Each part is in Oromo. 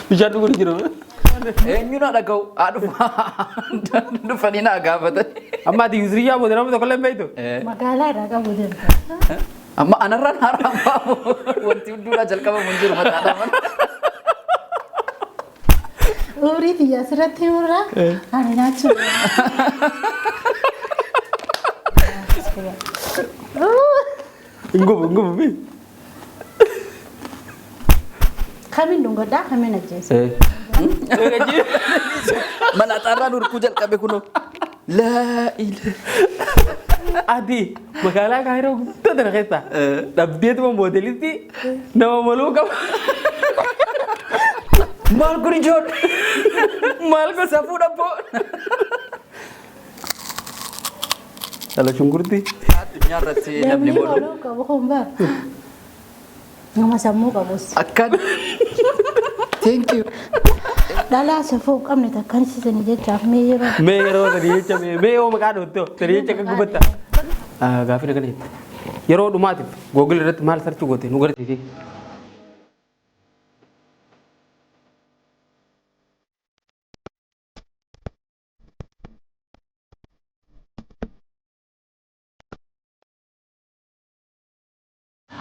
Bishaan dhuguu ni jiru. Eenyuun haadha ga'u dhufanii naa gaafatan. Amma ati Yusriyaa booda nama tokko illee hin beektu. Magaalaa irraa qabu dirqama. Amma anarraan haaraan baamu wanti hundumaa jalqabamu hin jiru mataadhaa mana. Urii biyya asirratti himurraa ani naachu. Ngubu. Kamiin dhungadhaa kamiin ajjeesa. Mana xaarraan urkuu jalqabe kunoo. Laa ilaa. Ati magaalaa Kaayiroo guddaa tana keessa dhabdeetuma moodelitti nama maluu qaba. Maal kun ijoon? Maal kun safuu dhabboo? Dhala shunkurtii. Addunyaa irratti namni Namni boonu. waluu qabu kun bara. Nama sammuu qabus. Akkan. Thank you. Dhalaa safuu qabne takkan siisanii jechaaf mee yeroo. Mee yeroo sadii jecha mee yoo maqaa dhoottoo sadii jecha kan gubatta. Gaafii na galee yeroo dhumaatiif googil irratti maal sarchuu goote nu garsiisi.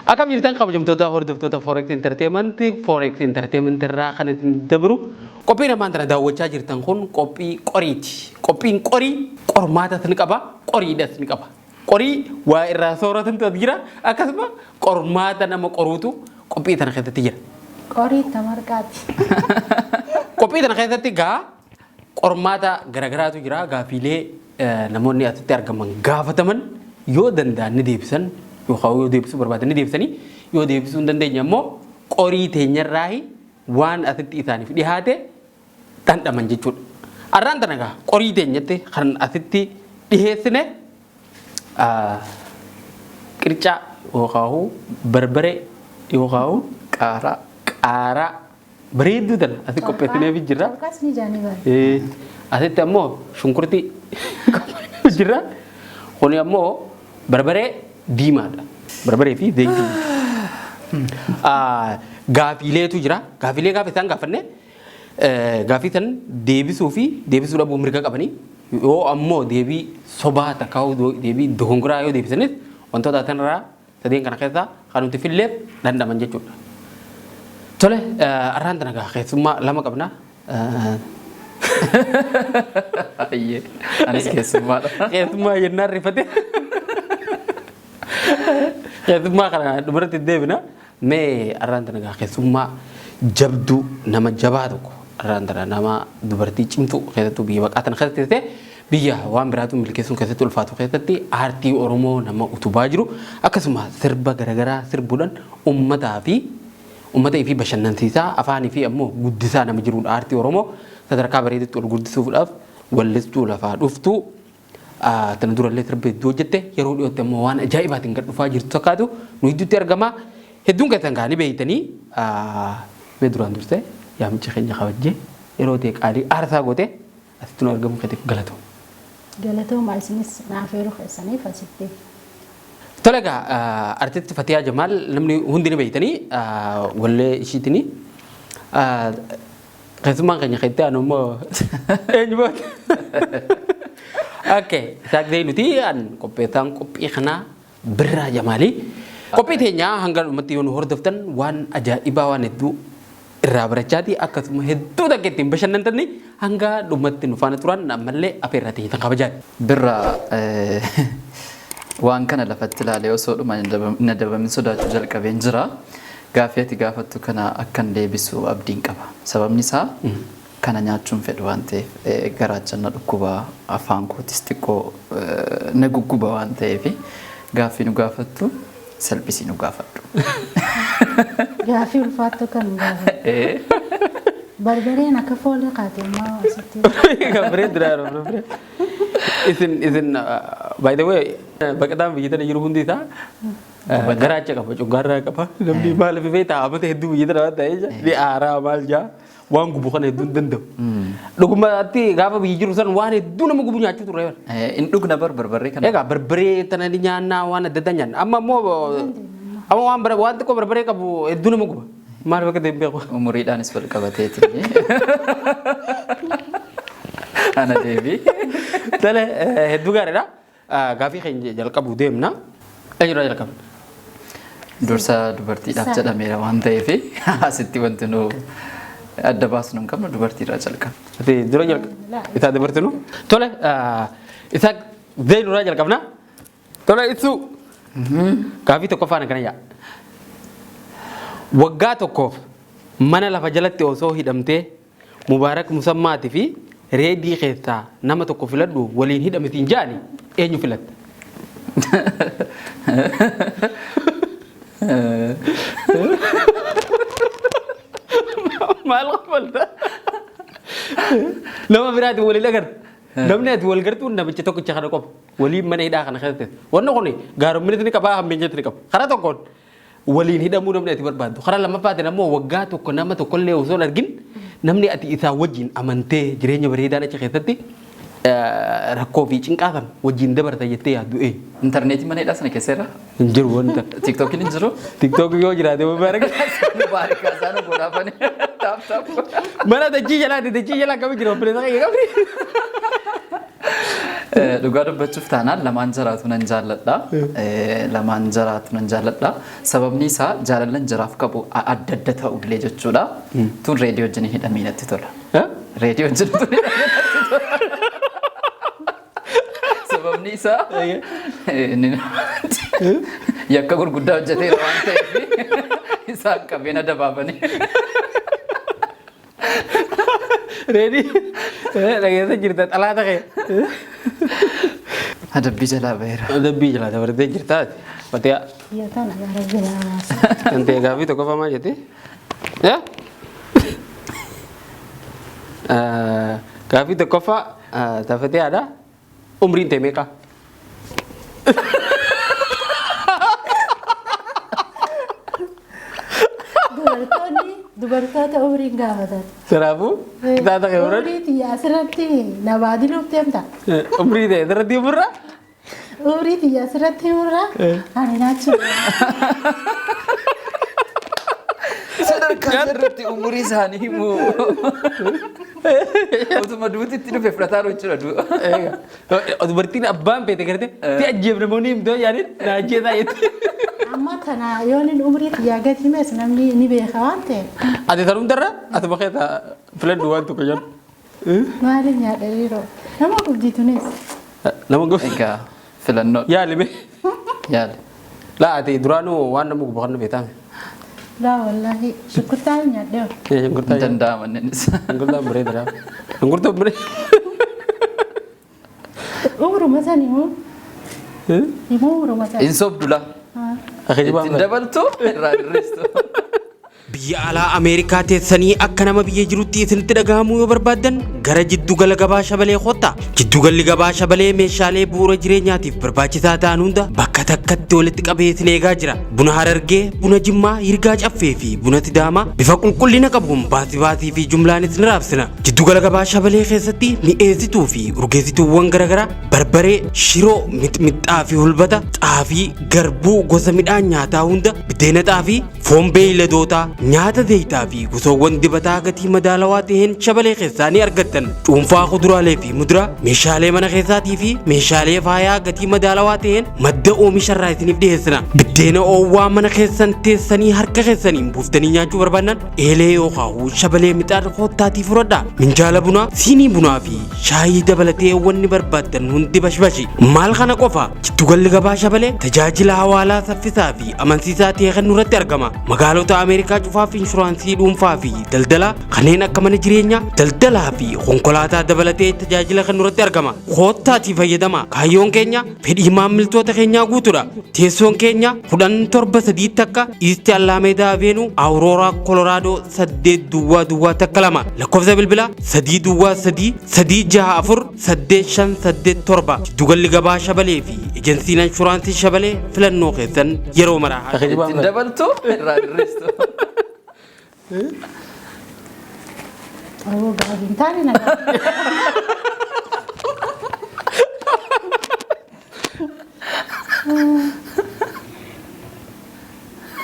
Akkam jirtan kabajamtoota hordoftoota Forex Entertainment irraa kan isin dabru qophii namaan tana daawwachaa jirtan kun qophii qoriiti. Qophiin qorii qormaatas ni qaba, qoriidhas ni qaba. Qorii waa irraa sooratantu jira akkasuma qormaata nama qoruutu qophii tana keessatti jira. Qorii tamarqaati. Qophii tana keessatti gaa qormaata garagaraatu jira. Gaafiilee namoonni asitti argaman gaafataman yoo danda'an ni deebisan. Yoo deebisuu barbaadan ni deebisanii yoo deebisuu hin dandeenye ammoo qorii teenyarraa waan asitti isaaniif dhihaate dhandhaman jechuudha. Arraan tana gaa qorii teenyatti kan asitti dhiheessine qircaa yookaan barbaree yookaan qaaraa bareedduu tana asitti qopheessineef jira. Akkasni jaanii bara. Asitti ammoo shunkurtii jira. Kuni ammoo barbaree diimaadha. Barbaree fi zaytii. Gaafiileetu jira. Gaafiilee gaafa isaan gaafanne gaafii san deebisuu fi deebisuu dhabuu mirga qabanii yoo ammoo deebii sobaa takkaa'u deebii dogongoraa yoo deebisanis wantoota sanarraa sadeen kana keessaa kan nuti filleef dhandhaman jechuudha. Tole arraan tana gaa keessummaa lama qabna. Anis keessummaadha. Keessummaa jennaan rifate. Keessummaa kana dubarratti deebina. Mee arraan tana gaa keessummaa jabduu nama jabaa tokko arraan tana nama dubartii cimtuu keessattuu biyya baqaatan keessatti biyya waan biraatu milkeessuun keessatti ulfaatu keessatti aartii Oromoo nama utubaa jiru akkasuma sirba garaagaraa sirbuudhaan uummataa fi bashannansiisaa afaanii fi ammoo guddisaa nama jirudha aartii Oromoo sadarkaa bareedaatti ol guddisuudhaaf wallistuu lafaa dhuftuu tana durallee sirba hedduu hojjette yeroo dhiyootti ammoo waan ajaa'ibaatiin gad dhufaa jirtu fakkaatu nu hedduutti argama hedduun keessan kaanii beeytanii mee duraan dursee yaamicha keenya kabajjee yeroo ta'e qaalii aarsaa goote asitti nu argamu keetiif galatoo. Galatooma isinis naaf yeroo keessaniif asitti. Tole egaa artisti Fatiyaa Jamaal namni hundi ni beeytanii wallee ishiitini keessummaan keenya keessatti aanu immoo eenyu booti. Oke, saakdee nuti qopheessaan qophii kanaa Birraa Jamaalii. Qophii teenyaa hanga dhumatti yoo nu hordoftan waan ajaa'ibaa waan hedduu irraa barachaati akkasuma hedduu takka ittiin bashannantanii hanga dhumatti nu faana turan ammallee afeerraa ta'e tan kabajaati. Birraa waan kana lafatti ilaalee osoo dhuma na dabamin sodaachuu jalqabeen jira. Gaaffii ati gaafattu kana akkan deebisu abdiin qaba. Sababni isaa kana nyaachuun fedhu waan ta'eef garaacha na dhukkuba afaan kootis xiqqoo na gugguba waan ta'eef gaaffii nu gaafattu salphisii nu gaafadhu. Gaaffii ulfaattu kan gaafatu. Barbareen akka foolii qaatee maa asitti. Bareedu dha. Isin by the way baqataan biyya tana jiru hundi isaa garaacha qaba cungaarraa qaba namni maal fifee taa'amata hedduu biyya tana waan ta'ee ni aaraa maal jaa waan gubu kana hedduu hin danda'u. Dhugumatti gaafa biyyi jiru san waan hedduu nama gubu nyaachuu turre. In dhugna barbaree kana. Egaa barbaree tana ni nyaannaa waan adda addaa nyaanna amma immoo Amma waan xiqqoo barbaree qabu hedduu nama guba. Maal bakka deemee beeku? Umuriidhaanis wal qabateeti. Ana deebii. Tole hedduu gaariidha. Gaafii keenya jalqabu deemna. Eenyurraa jalqabna? Dursa dubartiidhaaf jedhameera waan ta'eef asitti wanti nu adda baasnu hin qabnu dubartiirraa jalqabna. Ati dura jalqabna. Isaa dabartinu. Tole isaa Zeenurraa jalqabna. Tole ibsu. Gaafii tokko faana kana yaa. Waggaa tokkoof mana lafa jalatti osoo hidhamtee Mubaarak Musammaatii fi reedii keessaa nama tokko filadhu waliin hidhametiin jaani eenyu filatta? Maal qofalta? Nama biraati waliin agarta. Namni ati wal gartuun namicha tokkicha kana qofa waliin mana hidhaa kana keessatti. Wanni kun gaarummaa ni qaba hammeenyatti ni qaba. Karaa tokkoon waliin hidhamuu namni ati barbaaddu. Karaa lammaffaatiin ammoo waggaa tokko nama tokkollee osoo hin argin namni ati isaa wajjin amantee jireenya bareedaa achi keessatti rakkoo fi cinqaa wajjin dabarta jettee yaaddu eenyu? Intarneetii mana hidhaa sana keesseera? Hin jiru wanta. Tiktookiin hin jiru? Tiktook yoo jiraate Mubaarak. Mubaarak isaan godhaafani. Taap taap. Mana dachii jalaa kami jira obboleessa kee qabdi. Dhugaa dubbachuuf taanaan lamaan jiraatu nan jaalladha. Lamaan jiraatu nan jaalladha. Sababni isaa jaalallan jiraaf qabu adda adda ta'ullee jechuudha. Tun reediyoo wajjin hidhamee natti tola. Reediyoo wajjin tun hidhamee natti tola. Sababni isaa yakka gurguddaa hojjeteera waan ta'eef isaan qabeenya dabaafanii. Reedii dhageessa jirta xalaata kee. Adabbii jalaa baheera. Adabbii jalaa dabartee jirtaati. Fatee Yoo ta'an gara biraa. kan ta'e gaafii tokko famaa jettee? Gaafii tokkoffaa tafatee aadaa umriin ta'e meeqa? Dubartoota umriin gaafatan. Kanaafuu kitaaba kee horan Umrii xiyyaa asirratti namaa diluuf deemta. umrii ta'e irratti himurra? Umrii xiyyaa asirratti himurra. Ani naachi. Sadarkaa irratti umurii isaanii himu. Otuma duuti itti dhufe fudhataa jechuudha du'a. Dubartiin abbaan feete gartee si ajjeefna moo ni himtoo yaadin na ajjeesaa jettee. Amma kana yoon umrii xiyyaa gadi himes namni ni beeka waan ta'eef. Ati tanuu darra ati bakkeeta filadhu waan tokko jedhu. Maaliif nyaadha yeroo nama guddiitunis. Nama gosa. Egaa filannoo Yaali mee? yaali. Laa ati duraanuu waan nama gubbaa kan beekame. Laa wallaahi shukkurtaa nyaadhee. Shunkurtaa Hin danda'aman innis. Shunkurtaa bareeda. Shunkurtaa bareeda. Umruma san himuu. Himuu umruma san. Hin sobdula. Ittiin dabaltu irraa dirreessu. Biyya alaa Ameerikaa teessanii akka nama biyya jirutti isinitti dhagahamuu yoo barbaaddan gara jiddugala gabaa shabalee kottaa. Jiddugalli gabaa shabalee meeshaalee bu'uura jireenyaatiif barbaachisaa ta'an hunda bakka takkatti walitti qabee isin eegaa jira. Buna Harargee, buna Jimmaa, Yirgaa Caffee fi buna Sidaamaa bifa qulqullina qabuun baasii fi jumlaan isin raabsina. Jiddugala gabaa shabalee keessatti mi'eessituu fi urgeessituuwwan garaagaraa barbaree, shiroo, mixmixaa fi hulbata, xaafii, garbuu gosa midhaan nyaataa hunda, biddeena xaafii, foon beeyladootaa, nyaata zayitaa fi gosoowwan dibataa gatii madaalawaa ta'een shabalee keessaa ni argattan. Cuunfaa kuduraalee fi muduraa, meeshaalee mana keessaatii fi meeshaalee faayaa gatii madaalawaa ta'een madda oomisharraa isiniif dhiyeessina. Biddeena oowwaa mana keessan teessanii harka keessaniin buuftanii nyaachuu barbaannan eelee yookaan shabalee mixaadha koottaatii fudhadhaa. Minjaala bunaa, siinii bunaa fi shaayii dabalatee wanni barbaaddan hundi bashbashi. Maal kana qofa jiddugalli gabaa shabalee tajaajila hawaalaa saffisaa fi amansiisaa ta'e kan nurratti argama. Magaalota Ameerikaa cufaa fi inshuraansii dhuunfaa fi daldala kanneen akka mana jireenyaa, daldalaa fi konkolaataa dabalatee tajaajila kan nurratti argama. Koottaatii fayyadama. Kaayyoon keenya fedhii maamiltoota keenyaa guutuudha. Teessoon keenya 17 takka East Alameda Avenue, Aurora, Colorado 8 lakkoofsa bilbilaa 323 Jiddugalli gabaa shabalee fi ejensiin inshuraansii shabalee filannoo keessan yeroo maraa. Ittiin dabaltu irraa dirreessu. Oh, gaafiin taane na.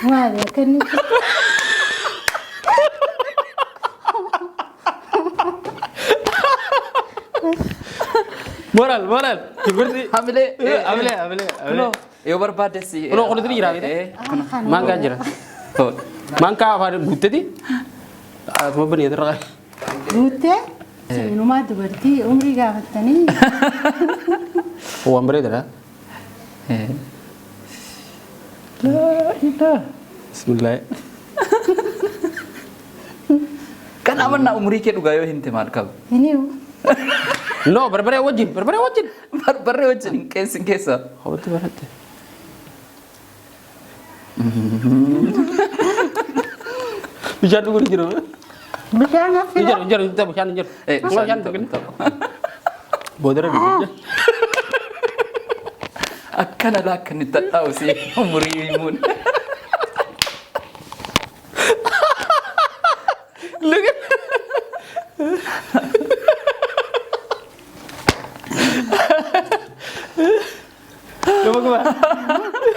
ما هذا كني moral dubartii Hamilee. Yoo barbaadde si. Kunoo qolotni jira miti. Maankaan jira. Maankaa afaan guuttati. Asuma bani irraa. guute seenumaa dubartii umrii gaafattanii Waan bareedadha. Bismillah. Kan amanna umrii kee dhugaa yoo himte maal qaba? hiniu No, barbaree wajjin. Barbaree wajjin hin keessa. Hawwatu baratte. Bishaan dhuguu ni jiru. bishaan affila Injiru, bishaan injiru. Bishaan dhuguu. Boodara dhuguu. Akkana laa akka inni taa'u si umurii himuun.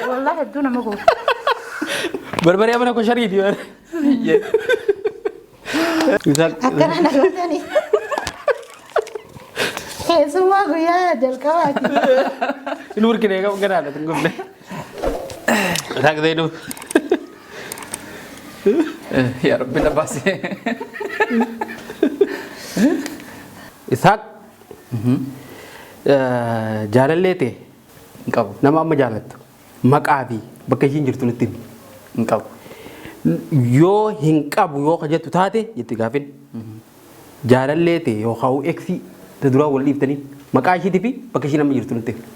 والله الدنيا ما قول Barbaree mana koo shariiti. أكن أنا قلتني كيسوا قويا جلكواتي Nur kene ka ganada tunggu deh. Tak deh itu. Yaa Rabbi na baasee. Ishak. Jaalallee ta'e Hin qabu. nama amma jaalattu maqaa fi bakka ishiin jirtu nutti himi. Hin qabu. Yoo hin qabu yoo jettu taate jetti gaafin jaalallee ta'e yoo haa'u eeksii ta duraa wal dhiiftanii maqaa ishiitii fi bakka ishiin amma jirtu nutti himi.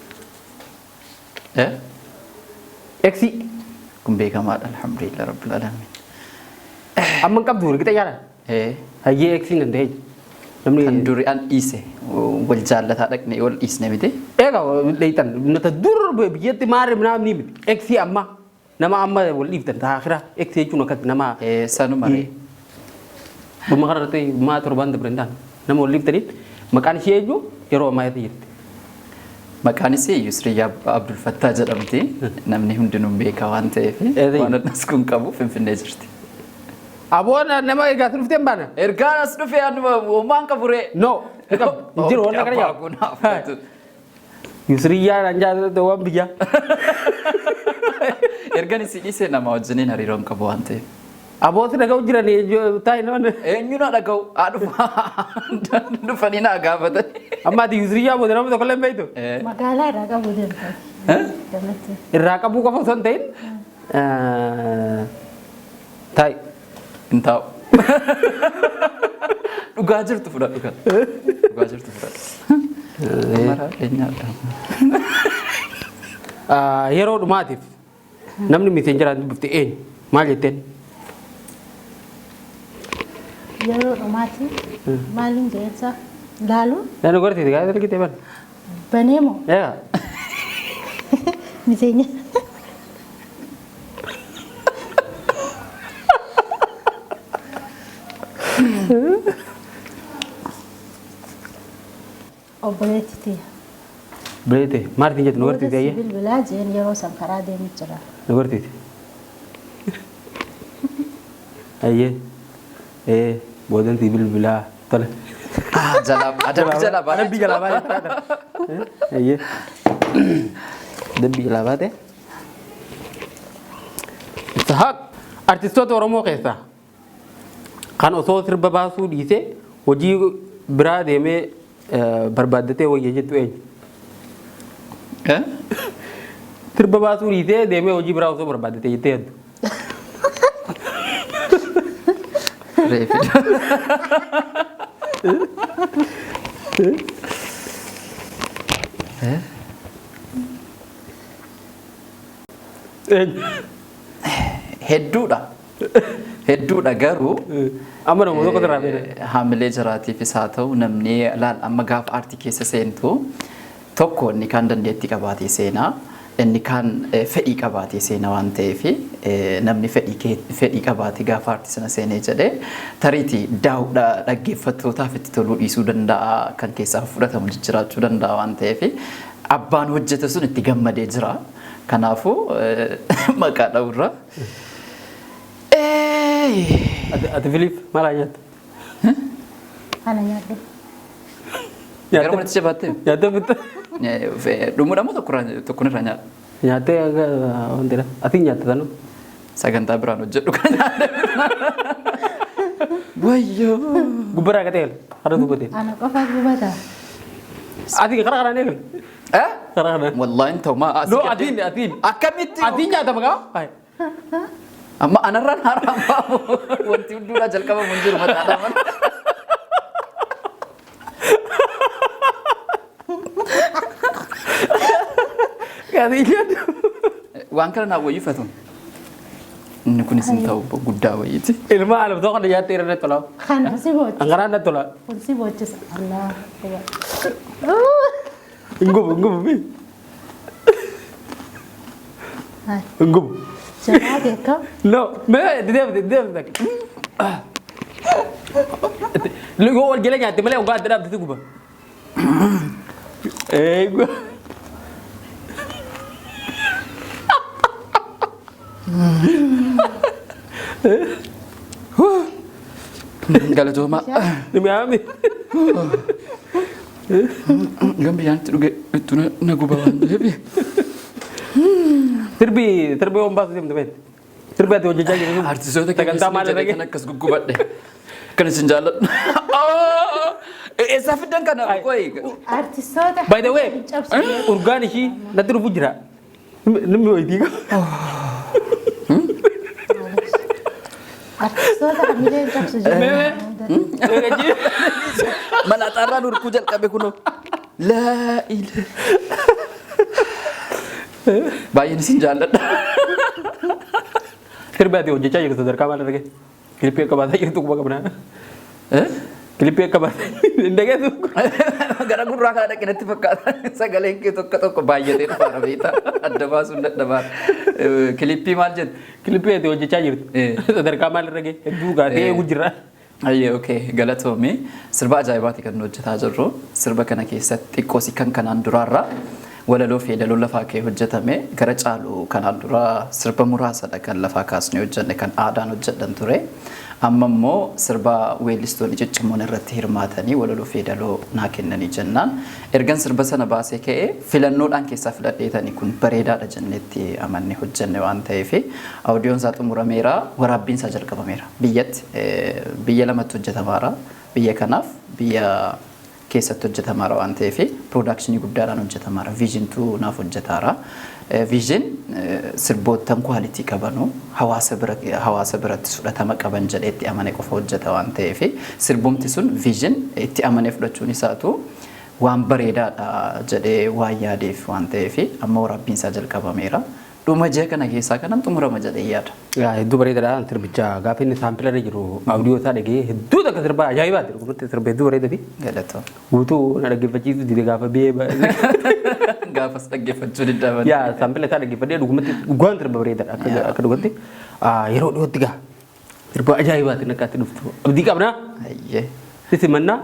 Eeksii Kun beekamaadha alhamdulillah rabbil alamin. amma hin qabdu riqixa yaala. Hayyee eeksiin danda'e. Kan Namni duri an dhiise wal jaallataa dhaqne wal dhiisne miti. eega dheeytan nata dur biyyatti maarre namni miti eeksii amma nama amma wal dhiiftan taakira eeksii jechuun akkatti nama Sanuma ree. dhuma kanarratti maa torbaan dabrandaan nama wal dhiiftaniin maqaan ishee eenyu yeroo ammaa irra jirti. Maqaan isii Yusriyaa Abdul Fattaa jedhamti. Namni hundinuu beeka waan ta'eef waan annas kun qabu Finfinnee jirti. Aboon nama eegaa turufteen baana. Ergaan as dhufee anuma waan qabu ree. No, jiru waan kana yaa. Yusriyaa anjaa waan biyya. Ergaan isii dhiisee nama wajjiniin hariiroon qabu waan ta'eef. Abooti dhaga'u jiran taa'e nama. Eenyu na dhaga'u dhufanii na gaafatan. Amma ati Yusriyaa booda nama tokko illee beektu. magaalaa irraa qabu deemta gamatti Irraa qabuu qofa osoo hin ta'in taa'e. Hin taa'u. Dhugaa jirtu fudhadhu kan. Dhugaa jirtu fudhadhu. Maraa eenyaadha. Yeroo dhumaatiif namni miseenjeraan dubbifte eenyu maal jetteen? yeroo dhumaati maaliin jedhensa laaluun Naannoo gorteeti gaa argite ban. baneemoo Eegaa. miseenya obboleetti tiya Beete maartiin jettu nu gorteeti ayyee. bilbilaa jeen yeroo san karaa deemu jira Nu gorteeti. Ayyee. Boodantii bilbilaa tole. Adabbi jalaa baate. Adabbii jalaa baate. Ayyee. Adabbii jalaa baate. Ishaq artistoota Oromoo keessaa kan osoo sirba baasuu dhiisee hojii biraa deemee barbaaddatee wayya jettu eenyu? Sirba baasuu dhiisee deemee hojii biraa osoo barbaaddatee jettee jettu. Reefi. Eenyu? Hedduudha garuu Amma nama tokko irraa beekne. haamilee jiraatiifis haa ta'u namni laal amma gaafa aartii keessa seentu tokko inni kaan dandeettii qabaatee seenaa inni kaan fedhii qabaatee seenaa waan ta'eef namni fedhii qabaatee gaafa aartii sana seenee jedhee tariitii daawudha dhaggeeffattootaaf itti toluu dhiisuu danda'a kan keessaa fudhatamu jiraachuu danda'a waan ta'eef abbaan hojjete sun itti gammadee jira. Kanaafuu maqaa dha'urra Ati Filiif maal nyaata? Ana nyaadhu. Gara mana jabaatee. Nyaata bitta. Dhumuudha moo tokkorraa nyaata? Nyaatee wanti dha. Ati nyaata tanu? Sagantaa biraan hojjedhu kan nyaata. Wayyoo. Gubbaraa akka ta'e har'a dubbatee. Ana qofa gubata. Ati karaa kanaan eegal. Karaa kanaan. Wallahi ta'u maa asii. No atiin. Akkamitti? Ati nyaata maqaa? Amma anarraan haaraan baamu wanti hunduudhaa jalqabamu hin jiru mataadhaa mana. Ati nyaata. Waan kana naa wayyifatu. Inni kunis hin ta'u guddaa wayyiiti. Ilma alaf tokko na nyaata irra tola. Kana si bocha. Angaraan na tola. Kun si bocha Allah. Ngubu mi. Hai. Ngubu. Jangan dekam. No, me didem. Lu go gele nyaata male unga adda abdi guba. Gua. Galatooma. Demi ami. Gambiyaan dhuge itti na guba waan ta'eef. Terbi om basu dem temen. Terbi ati hojjechaa jiru. Artistoota Sagantaa maal irra kan akkas guggubadhe. Kan isin jaalladhu. Eessaa fiddan kana qoyi. Artistoota. By the way, urgaan ishii natti dhufu jira. Namni wayitii ka. Artistoota hamileen cabsu jira. Mana xaarraan urkuu jalqabe kunoo. Laa ila. Baay'een isin jaalladha. Terbi ati hojjechaa jirtu sadarkaa maal irra gahe? Kilippii akka baataa jirtu quba qabnaa. Kilippii akka baataa hin dhageessu. Gara gurraa kana dhaqinatti fakkaata. Sagaleen kee tokko baay'atee dhufaara beektaa. Adda baasuun dadhabaa. Kilippii maal jettu? Kilippii ati hojjechaa jirtu. Sadarkaa maal irra gahe? Hedduu gaatee eegu jira. Ayyee okay galatoomii sirba ajaa'ibaati kan hojjetaa jirru. Sirba kana keessatti xiqqoosi kan kanaan duraarraa walaloo fi yeedaloo lafaa kee hojjetame gara caalu kanaan dura sirba muraasadha kan lafaa kaasnee hojjenne kan aadaan hojjedhan ture. Amma immoo sirba weellistoonni ciccimoon irratti hirmaatanii walaloo fi yeedaloo naa kennanii jennaan. Ergan sirba sana baasee ka'ee filannoodhaan keessaa filadheetanii kun bareedaadha jennetti amannee hojjenne waan ta'eef aawudiyoon isaa xumurameera waraabbiin isaa jalqabameera. Biyyatti biyya lamatti hojjetamaara. Biyya kanaaf biyya keessatti hojjetamaara waan ta'eef piroodakshinii guddaadhaan hojjetamaara. Viijintu naaf hojjetaara. Viijin sirboottan kwaalitii qabanu hawaasa biratti fudhatama qaban jedheetti amane qofa hojjeta waan ta'eef sirbumti sun viijin itti amanee fudhachuun isaatu waan bareedaadha jedhee waan yaadeef waan ta'eef amma waraabbiin isaa jalqabameera. Dhuma jee kana keessaa kanan xumurama jedhee yaada. Hedduu bareedaadha sirbicha gaafa inni saampila irra jiru aawudiyoo isaa dhagee hedduu takka sirba ajaa'ibaati dhugumatti sirba hedduu bareedati. Galatoo. Guutuu na dhaggeeffachiisu dide gaafa biyee. Gaafas dhaggeeffachuu diddaman. Yaa saampila isaa dhaggeeffadhee dhugumatti dhugaan sirba bareedaadha akka dhugatti yeroo dhiyootti gaa sirba ajaa'ibaati nakkaatti dhuftu abdii qabnaa. Ayyee. Sisi mannaa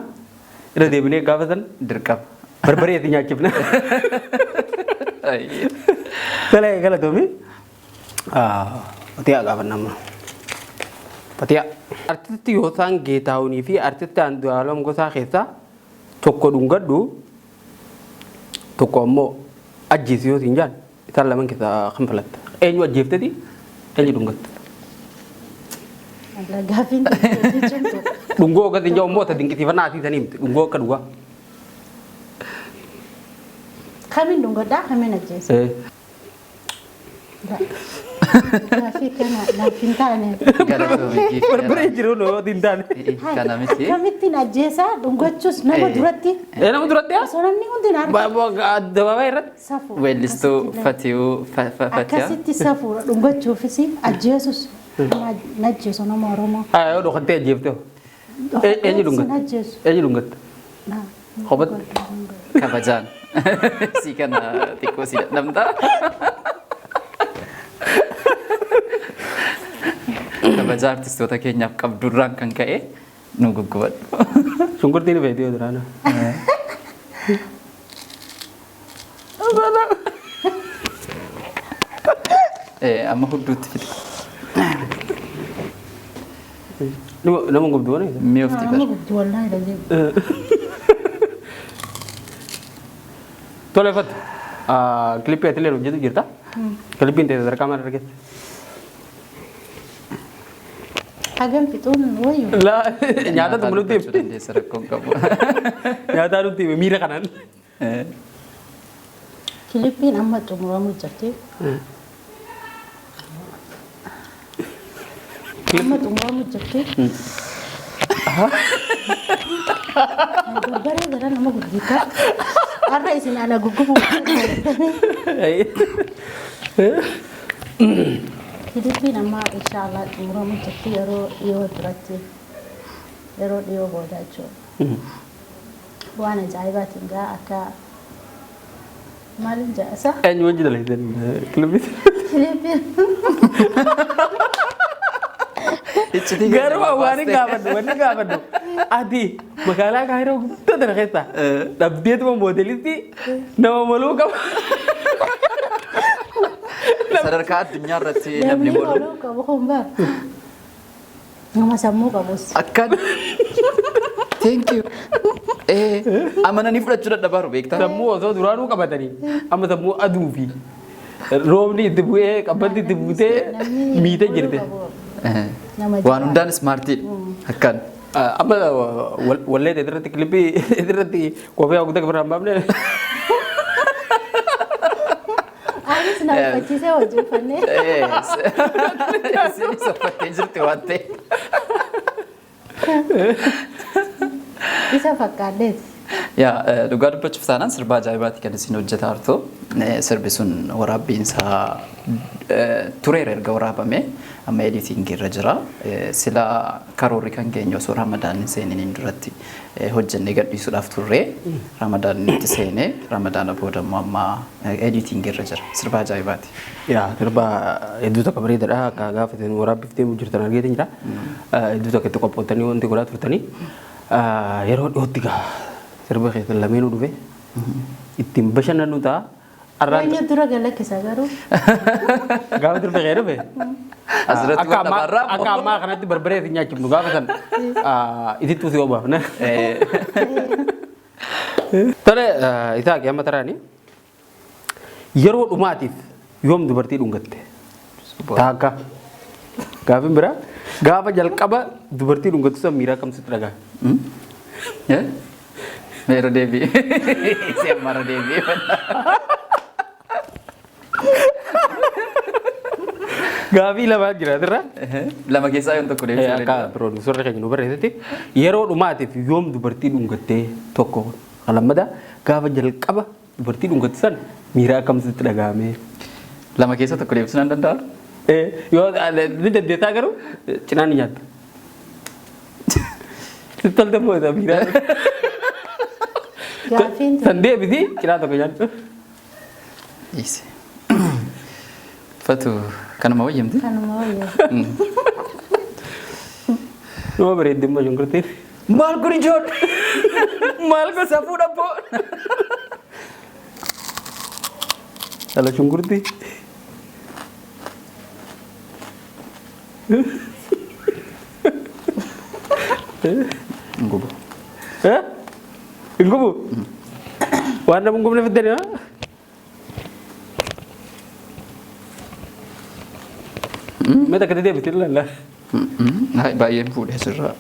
irra deebinee gaafa san Dirqama. barbareeti nyaachifna. Ayyee. Tole galatoomi. Patiyaa gaafa nama. Patiyaa. Artisti Yoosan Geetaahunii fi artisti Andu'aalem Gosaa keessaa tokko dhungadhu tokko ammoo ajjeesi yoo siin jaan isaan lamaan keessaa kan filatta. Eenyu ajjeefteti? Eenyu dhungatta? Gaaffiin cimtu. Dhungoo akka siin jedhamu moota dinqisiifannaa asii sanii miti. Dhungoo akka dhugaa. Kamiin dhungadhaa kamiin ajjeesa. Gaaffii kana naaf hin taane. Galatoomii. Barbaree jiru noo hin taane. Kana miti. Kamittiin ajjeesaa dhungachuus nama duratti. Nama duratti yaa? Osoo namni hundi Dabaabaa irratti? safuu. Weellistuu Fatiyuu Fatiyaa. Akkasitti safuudha dhungachuufis ajjeesus najjeesu nama Oromoo. Yoo dhokattee ajjeeftee. Eenyu dhungatta? Najjeesu. Eenyu dhungatta? Kophaatti? Kabajaan. Si kana xiqqoo si dadhabdaa. Kabajaa artistoota keenyaaf qabdurraan kan ka'e nu guggubadhu. Shunkurtiin feetee yoo duraana. Amma hudduutti fide. nama gubduu wani Mee of Nama tibar. gubdi wallahi lazim. tola fat klipii ati leeru hojjetu jirta klipiin ta'e sadarkaa maal argette Hagam fixuun wayyu. laa nyaata tumunutti himti Dandeessa rakkoon qabu. nyaataa nutti hime miira kanaan Kilippiin amma xumuramuu jirti. Amma xumuramuu jirti. Barbaree gara nama gurgurtaa. Har'a isin ana guggubu. Kilippiin amma inshaallah xumuramuu jirti yeroo dhiyoo duratti. Yeroo dhiyoo booda jechuudha. Waan ajaa'ibaatiin gaa akka maalin jaasa? eenyu wajji dalaytan klipii Kilippiin. garuu waan wanni gaafadhu ati magaalaa kaayiroo guddaa tana keessa dhabdeetuma moodelitti nama maluu qaba Sadarkaa addunyaa irratti namni Namni bolu. waluu qabu kun bara. Nama sammuu qabus. Akkan. Thank you. Amananii fudhachuu dadhabaaru beektaa. sammuu osoo duraanuu qabatanii amma sammuu aduu fi roobni itti bu'ee qabbanti itti buutee miite jirte Waan hundaan ismaartiidha. Akkan. amma wallee irratti kilipii irratti kophee hawwata gabra hambaafne Anis na uffachiisee hojii uffannee. Isin soffattee jirti waan ta'e. Isa fakkaaddeeti. Yaa dhugaa dubbachuuf taanaan sirba ajaa'ibaati kan isin hojjetaa jirtu. Sirbi sun waraabbiinsaa tureera erga waraabame amma editingii irra jira. Sila karoorri kan keenya osoo Ramadaan seeniin duratti hojjennee gadhiisuudhaaf turre Ramadaan itti seenee Ramadaana booda immoo amma editingii irra jira. Sirba ajaa'ibaati. yaa sirba hedduu tokko bareedaadha akka gaafateen waraabbiftee jirtan argeetin jira hedduu tokko itti qophootanii wanti godhaa turtanii yeroo dhiyootti gaa sirba keessan lameenuu dhufe ittiin bashannanu ta'a arraan Eenyu dura galakkisa garuu. gaafa sirba kee dhufe Asirratti waan dhabaarraa akka ammaa kanatti barbaree isin nyaachifnu gaafa san itittuu si obaafna tole isaa qiyama taraani yeroo dhumaatiif yoom dubartii dhungatte taakka gaafin biraa gaafa jalqaba dubartii dhungattu san miiraa kamsitti dhagaa Meera deebii. Iseen mara deebii. gaafii lamaa jira irra Lama keessaa yoon tokko deebisee akka pirooduusorri keenya nu barreessetti yeroo dhumaatiif yoom dubartii dhungattee tokko lammada gaafa jalqaba dubartii dhungatte san miiraa kamsitti dhagaame lama keessa tokko deebisuu nan danda'a. yoo ni dandeessaa garuu cinaan ni nyaatta. Sittolta mootaa miiraa. Gaafiin San deebisi cinaa tokko nyaattu. Dhiise. Fatu kanuma wayyamti. kanuma wayyaa. Nama bareeddummaa shunkurtiin. Maal kun ijoon? Maal kun safuu dhabboo? Dhala shunkurtii. Ngubu. Ingubu. Waan nama ngubne fiddani haa? Meta kati deebiti lalla. Hai baay'een fuudhee sirraa.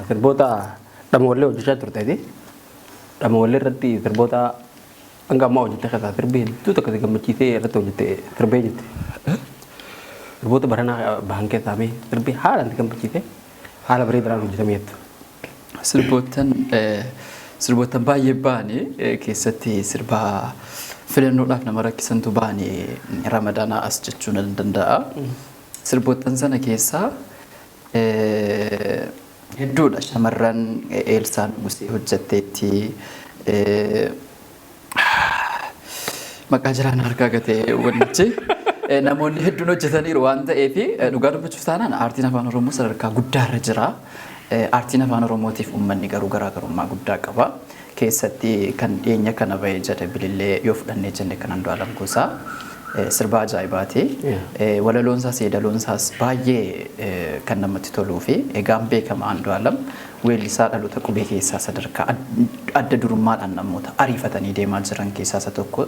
Sirboota dhamawallee hojjechaa turteeti. Dhamawallee irratti sirboota hanga ammaa hojjettee keessaa sirbee hedduu tokko gammachiisee irratti hojjettee sirbee jirti. Sirboota baranaa bahan keessaa mee sirbee haala itti gammachiisee haala bareedaan hojjetamee jettu. Sirboottan baay'ee ba'anii keessatti sirba filannoodhaaf nama rakkisantu ba'anii ramadaanaa as jechuu nan danda'a. Sirboottan sana keessaa hedduudha. Shamarran Eelsaan Nugusee hojjetteetti maqaa jiraan harkaa gatee wannichi namoonni hedduun hojjetaniiru waan ta'eef dhugaa dubbachuuf taanaan aartiin afaan Oromoo sadarkaa guddaarra jira. Aartiin afaan Oromootiif uummanni garuu garaagarummaa guddaa qaba. keessatti kan dhiyeenya kana bahee jedhe bilillee yoo fudhannee jenne kan Andu'aalam Gosaa sirba ajaa'ibaati. Walaloonsaas yeedaloonsaas baay'ee kan namatti toluu fi egaan beekama Andu'aalam weellisaa dhaloota qubee keessaa sadarkaa adda durummaadhaan namoota ariifatanii deemaa jiran keessaa isa tokko.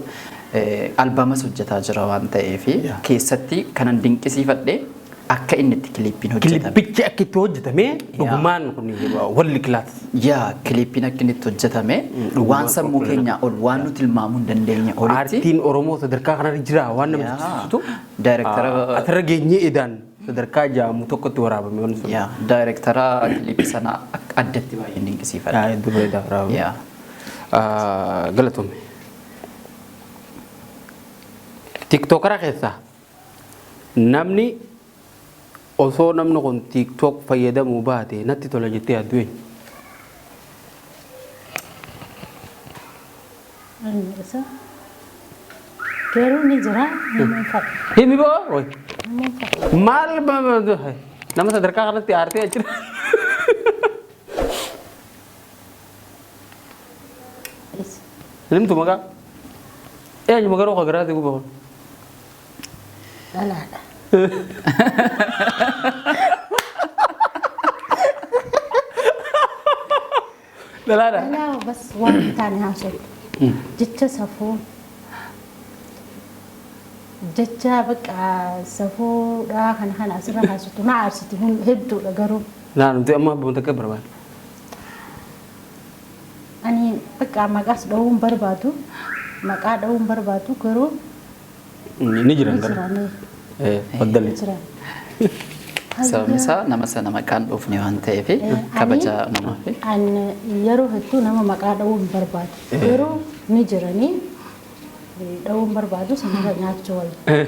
Albamas hojjetaa jira waan ta'eef keessatti kanan dinqisiifadhe akka inni itti kiliippiin hojjetame. Kilippichi akka itti hojjetame dhugumaan kun walli kilaat. Yaa kiliippiin akka inni itti hojjetame waan sammuu keenya ol waan nuti ilmaamuu hin dandeenye olitti. Aartiin Oromoo sadarkaa kanarra jira waan namatti tolchitu. Daayirektara asirra geenyee edaan sadarkaa jaamu tokkotti waraabame waan sun. yaa daayirektara kiliippii sana addatti baay'ee dinqisiifadha. Hedduu bareedaa waraabame. Yaa Galatoome. Tiktokara keessaa namni osoo namni kun tiktok fayyadamuu baate natti tola jettee yaaddu eenyu? Isa garuu ni jira nama fa'a. Himi boo? Oi. Nama fa'a. Maal nama sadarkaa kanatti aartee achirra. Limtu maqaa? Eenyu maqaa roga garaati gubbaa kun? Dhalaadha. Dalaadha? Dhalaa bas waan taane haasoftu. Jecha safuu. Jecha bakka safuudhaa kana asirra haasoftu na aarsiti hedduudha garuu. Naa nuti amma boonta akka barbaadu. Ani bakka maqaas dha'uun barbaadu. Maqaa dha'uun barbaadu garuu Ni jiran gara. jiraanii. Faddali. Jira. sababni isaa nama sana maqaan dhufne waan ta'eef kabaja namaaf. Ani yeroo hedduu nama maqaa dha'uun barbaadu. Garuu ni jiranii dha'uun barbaadu sanarra nyaachuu wayya.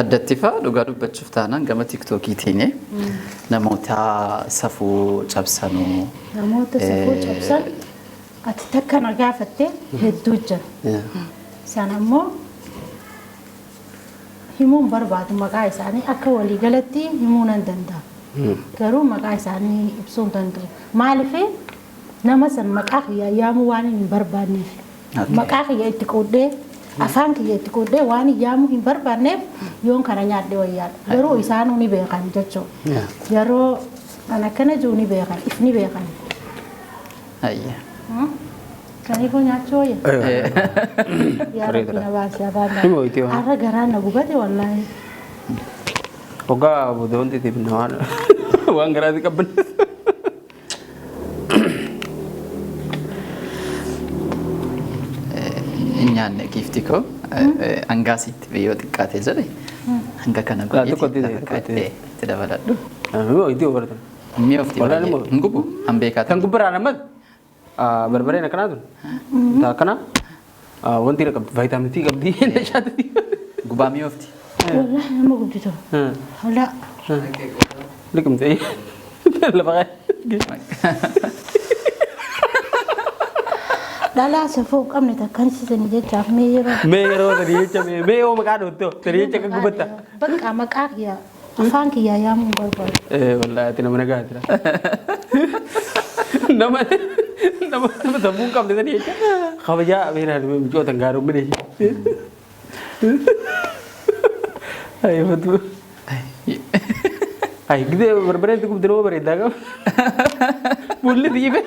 Addatti fa'aa dhugaa dubbachuuf taanaan gama tiktookiitiin namoota safuu cabsanuu. Namoota safuu cabsan ati takka na gaafattee hedduu jira. Isaan ammoo himuun barbaadu maqaa isaanii akka waliigalatti himuu nan danda'a. Garuu maqaa isaanii ibsuu hin danda'u. Maaliif nama san maqaa kiyyaa yaamuu waan hin barbaanneef. Maqaa kiyya itti qoodhee afaan kiyya itti qoodhee waan yaamuu hin barbaanneef yoon kana nyaadhee wayyaadha. Garuu isaanuu ni beekan jechuudha. Yeroo an akkana jiru ni beekan, if ni beekan. Ayya. Kaniifuu nyaachuu wayya. Yaa rabbi na baasee afaan har'a garaan na gubate wallaahi. Ogaa booda wanti itti binna waan garaati qabban. Nyaanne giifti koo hangaasitti biyyoo xiqqaatee jedhe hanga kana godhee itti dabaladhu. Itti obaratan. Mi'a ofti baay'ee hin gubu han beekaata. Kan gubbaraan ammas barbareen akkanaa tun. Akkana wanti na qabdi vaayitaamin C qabdi nashaatti. Gubaa mi'a ofti. Wallaahi nama gudditu. Hala. Liqimtee lafa Dhalaa safuu qabne takkan siisanii jechaaf mee yeroo. mee yeroo sadii jecha mee yoo maqaa dhoottoo sadii jecha kan gubatta. Bakka maqaa kiyyaa afaan kiyyaa yaamuu barbaadu. Wallaahi ati nama nagaa jira. Nama sammuu hin qabne sadii jecha kabajaa beeraa micoota gaaruu mine. Ayi fatu. Ayi gidee barbareen itti gubdee nama bareedaa qaba. Bulli dhiibe.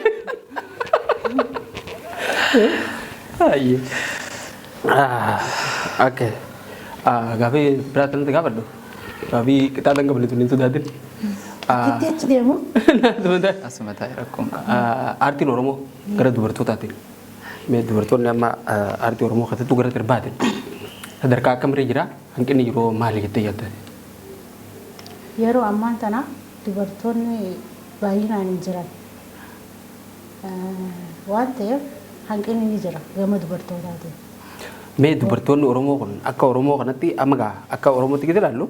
Aye. Okay. Gaafii biraatti natti gaafadhu. Gaafii qixaata hin qabne tun hin sodaatin. Itti achi deemu. Asuma taa'e rakkoon qaba. Aartiin Oromoo gara dubartootaatiin. Mee dubartoonni amma aartii Oromoo keessattuu gara sirbaatiin. Sadarkaa akkamirra jira? Hanqinni yeroo maali jettee yaadda? Yeroo ammaan tana dubartoonni baay'inaan hin jiran. Waan ta'eef hanqinni ni jira gama dubartootaatiin. Mee dubartoonni Oromoo kun akka Oromoo kanatti amma gaa akka Oromootti gadi ilaallu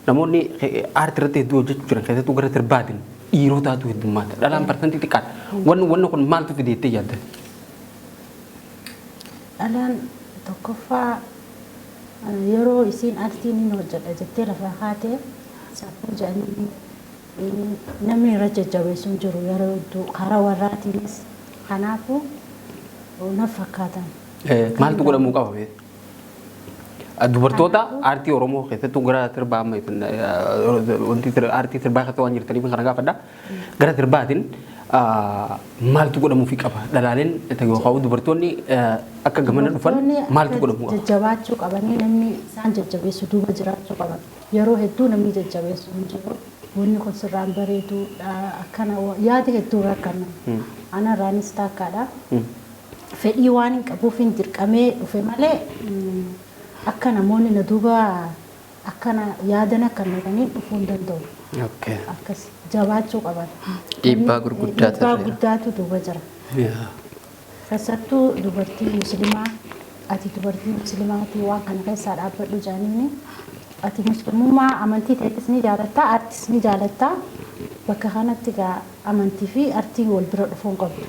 namoonni aartii irratti hedduu hojjechuu jiran keessattuu gara sirbaatiin dhiirotaatu heddummaata. Dhalaan parsantii xiqqaadha. Wanni kun maaltu fide jettee yaadda? Dhalaan tokkoffaa yeroo isiin aartiin ni hojjedha jettee lafa haatee saffuu jedhanii namni irra jajjabeessuun jiru yeroo hedduu karaa warraatiinis kanaafuu nafakkaatan. Maaltu godhamuu qaba beektu? Dubartoota aartii Oromoo keessattuu gara sirbaa amma wanti aartii sirbaa keessatti waan jirtaniif kana gaafadha. Gara sirbaatiin maaltu godhamuufi qaba? Dhalaaleen yookaan dubartoonni akka gamana dhufan maaltu godhamuu qaba? Jajjabaachuu qabanii namni isaan jajjabeessu duuba jiraachuu qaban. Yeroo hedduu namni jajjabeessu hin jiru. Wanni kun sirraan bareedu akkana yaada hedduu rakkana. Ana irraanis taakkaadha. Fedhii waan hin qabuuf hin dirqamee dhufe malee akka namoonni na duuba akkana yaadan akka naqanii dhufuu hin danda'u. Akkas jabaachuu qaban. Dhiibbaa gurguddaatu duuba jira. Keessattuu dubartii musliimaa ati dubartii musliimaatii waan kana keessaa dhaabbadhu jaaniini ati musliimummaa amantii ta'ettis ni jaalatta aartis ni jaalatta bakka kanatti gaa amantii fi aartii wal bira dhufuun qabdu.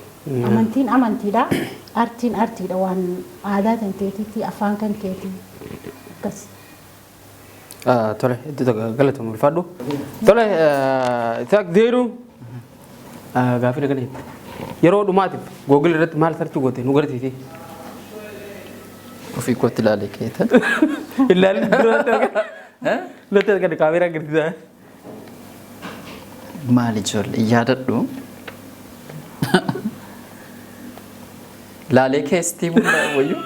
Amantiin amantiidha aartiin aartiidha waan aadaa kan keetiitti afaan kan keetii akkas. Tole iddoo galatoom ulfaadhu. Tole isaak deeru gaafii nagana hitte. Yeroo dhumaatiif googil irratti maal sarchii goote nu garsiisi. Ofii kootti ilaalee keetan. Ilaalee lotte argate kaameeraa agarsiisa. Maal ijoollee yaadadhu. Laalee keessatti mul'ata wayyuu.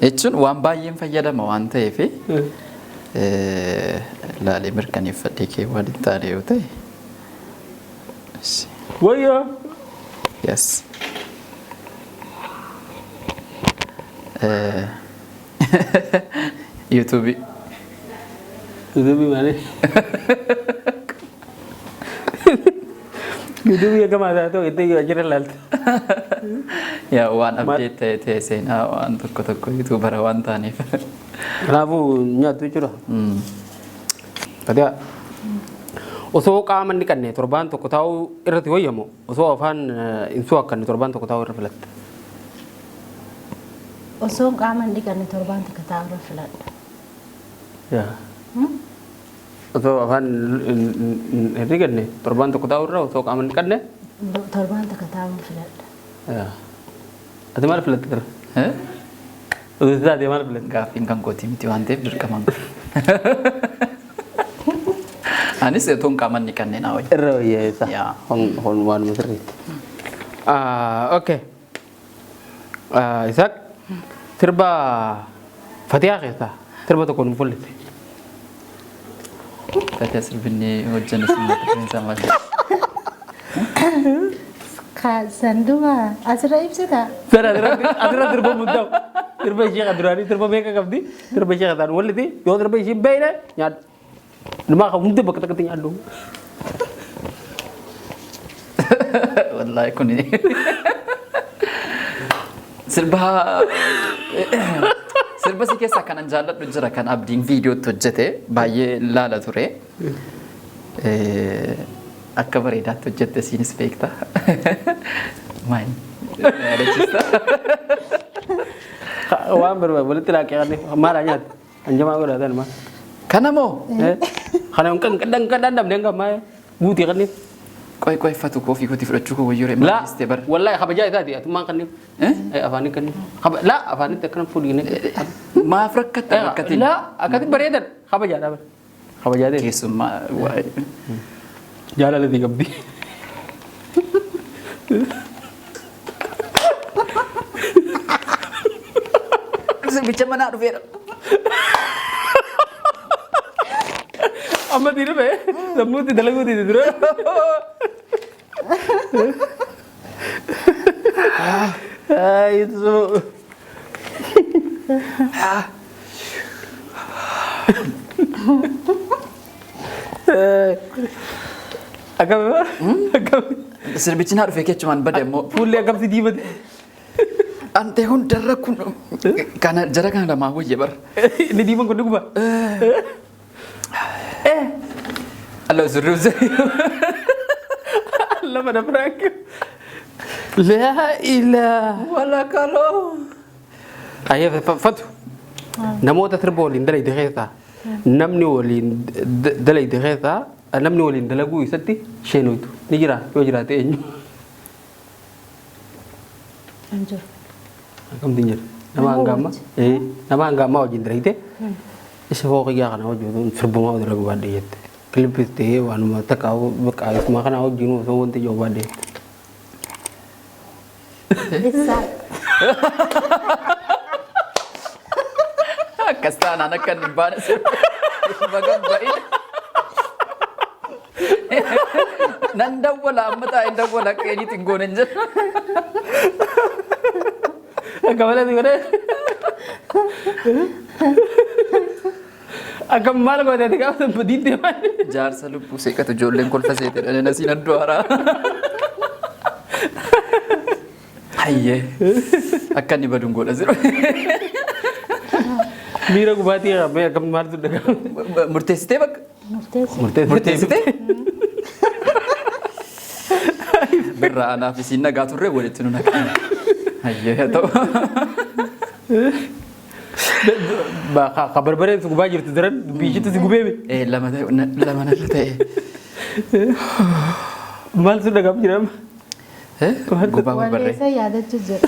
Jechuun waan baay'een fayyadama waan ta'eef laalee mirkaneeffadhee kee waan hin taane yoo ta'e. Wayyoo. Yes. YouTube. YouTube malee. YouTube ya kama ada tu itu aja lalt. Ya waan update ta'e seenaa waan tokko YouTuber waan taaneef. Kanaafuu nyaatu jechuudha. Kadaa osoo qaama inni kanneen torbaan tokko taa'u irratti wayyamu osoo afaan insuu akkanni torbaan tokko taa'u irra filatta. Osoo qaama inni kanneen torbaan tokko taa'u irra filadha. Yaa. Osoo afaan inni kanneen torbaan tokko taa'u irra osoo qaama inni kanneen. Torbaan tokko taa'u irra filadha. Yaa. Ati maal filatta jira? Osoo isaa ati maal filatta? Gaaffiin kan kooti miti waan ta'eef dirqaman. Anis tuh kaman ni kan nena wajib. Ero ya itu. Ya. Hon wan mesri. Oke. Isak. Terba Fatihah kita. Terba tu kon full. Fatihah serbini wajan semua sama. Sandua. Asraib seda. Asra terba mudah. Terba siapa durani. Terba mereka kabdi. Terba siapa tan. Walid itu. Yo terba siapa bayar. Nyat. Nama kamu tu bakal ketinggalan dong. Wallahi aku ni. Serba sih kisah kanan jalan tu jerakan abding video tu jete bayi lala tu re. Akka bereda tu jete sini spekta. Main. Ada cerita. Wah berapa boleh tidak kira ni marahnya. Anjam aku dah tahu mah. Kana mo? Kana kadang-kadang dia enggak mai. Buti kan ni. Koi fatu kopi ko tifrachu ko yure La, wallahi khabaja tadi atu makan ni. Afani kan ni. La, afani tekan food ni. Ma frakat katin. La, akati beredan. Khabaja dah. Khabaja deh. Kesuma wai. Jalan lagi kabdi. Bicara mana tu Fer? Amma tidak be, semua tidak lagu tidak dulu. Itu. Agam apa? Agam. Serbichina harus fikir cuman pada mau. Full agam si dia betul. Ante hun darah kun karena jarak kan lama aku je bar. Ini dia mengkodok apa? Halo Zuru. Allah pada prank. La ilah wala kalau. Ayah fatu. Namo terbolin dalai deheta. Namni wolin dalai deheta. Namni wolin dalagu isati sheno itu. Ni jira, yo jira te enyu. Anjur. Akkamtiin jedha. Nama hangama. Nama hangama wajjin dalaite. Isa koo kiyyaa kana wajjin sirbumaa wajjin ragu baadhee jette. Kilippis ta'ee waanuma takka bakka isuma kana wajjin osoo wanti yoo baadhee. Isaa. Akkas taanaan akka hin baane bagan ba'in. Nan dawwala amma taa'ee dawwala akka inni ittiin goonen jira. Akka malatti godhee. Akka maal godhate gaafa badiitti maal. Jaarsa lubbuu seeqatu ijoolleen kolfa seete dhalee nasiin adduu haaraa. Hayyee akka inni baduun godha jiru. Miira gubaatii qabee akka maaltu dhaga'ama. Murteessitee bakka. Murteessitee. Birraa anaaf isiin nagaa turre walitti nu nagaa. Hayyee ta'u. Ka barbareen si gubaa jirtu jiran biishitti si gubeeme. Lama nalla ta'e. Maal si dhaga'amu jedhama? Gubaa barbaree. Walleessa yaadachuu jira.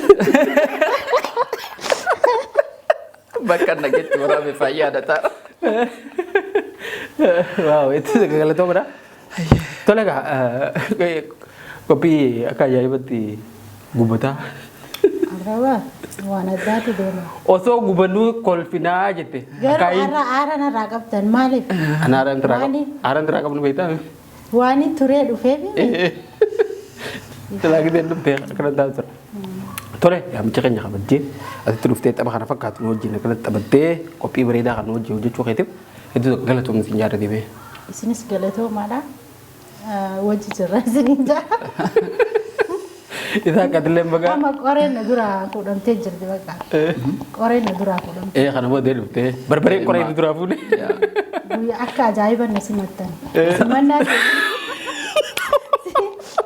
Bakka nageetti waraabee fayyaada ta'a. Waaw, itti galatoomudha. Tole egaa qophii akka ajaa'ibatti gubataa. Arraba waan addaatu deema. Osoo gubannuu kolfinaa jette. Garuu aara narraa qabdan maaliif? Ana aaran tiraa qabnu beektaa? Waan turee dhufeefi. Talaagitee dhuftee akkanatti taasisa. Tole yaamicha keenya qabajjee asitti dhuftee tapha kana fakkaatu nu wajjin akkanatti taphattee qophii bareedaa kan nu wajjin hojjechuu keetiif hedduu galatoomni siin jaarratee bee. Isinis galatoomaadha. Wajji jirra isiniin jaa. Isaa akkatilee bagaa. Amma qoreen na duraa fuudhamtee jirti bakka. Qoreen na duraa fuudhamtee. Kana boodee dhuftee barbareen qoree nu duraa fuudhe. Guyyaa akka ajaa'iban na simattan. Simannaa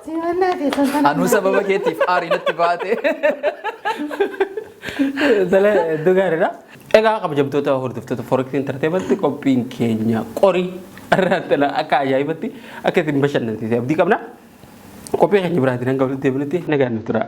simannaa teessan sana. Anuu sababa keetiif aarii natti baate. Tole hedduu gaariidha. Egaa kabajamtoota hordoftoota Forex Entertainment qophiin keenya qorii irratti akka ajaa'ibatti akka isin bashannansiise abdii qabna. Qophii keenya biraatiin hanga walitti deebinutti nagaan nuti tura.